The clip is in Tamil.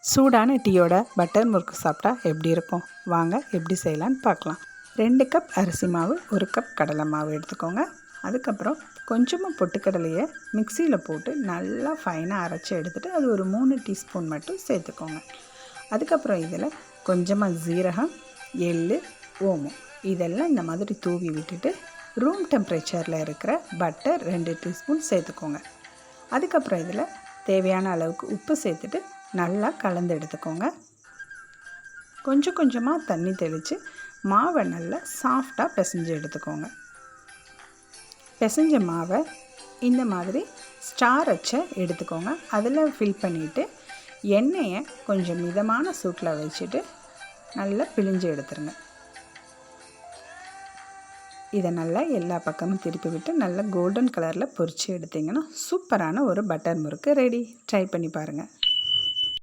சூடான டீயோட பட்டர் முறுக்கு சாப்பிட்டா எப்படி இருக்கும்? வாங்க எப்படி செய்யலான்னு பார்க்கலாம். 2 கப் அரிசி மாவு, 1 கப் கடலை மாவு எடுத்துக்கோங்க. அதுக்கப்புறம் கொஞ்சமாக பொட்டுக்கடலையை மிக்சியில் போட்டு நல்லா ஃபைனாக அரைச்சி எடுத்துகிட்டு அது ஒரு 3 டீஸ்பூன் மட்டும் சேர்த்துக்கோங்க. அதுக்கப்புறம் இதில் கொஞ்சமாக ஜீரகம், எள், ஓமம் இதெல்லாம் இந்த மாதிரி தூவி விட்டுட்டு ரூம் டெம்பரேச்சரில் இருக்கிற பட்டர் 2 டீஸ்பூன் சேர்த்துக்கோங்க. அதுக்கப்புறம் இதில் தேவையான அளவுக்கு உப்பு சேர்த்துட்டு நல்லா கலந்து எடுத்துக்கோங்க. கொஞ்சம் கொஞ்சமாக தண்ணி தெளித்து மாவை நல்லா சாஃப்டாக பிசைஞ்சு எடுத்துக்கோங்க. பிசைஞ்ச மாவை இந்த மாதிரி ஸ்டார் அச்சை எடுத்துக்கோங்க. அதில் ஃபில் பண்ணிவிட்டு எண்ணெயை கொஞ்சம் மிதமான சூட்டில் வச்சுட்டு நல்லா பிழிஞ்சு எடுத்துருங்க. இதை நல்லா எல்லா பக்கமும் திருப்பி விட்டு நல்லா கோல்டன் கலரில் பொரித்து எடுத்திங்கன்னா சூப்பரான ஒரு பட்டர் முறுக்கு ரெடி. ட்ரை பண்ணி பாருங்கள்.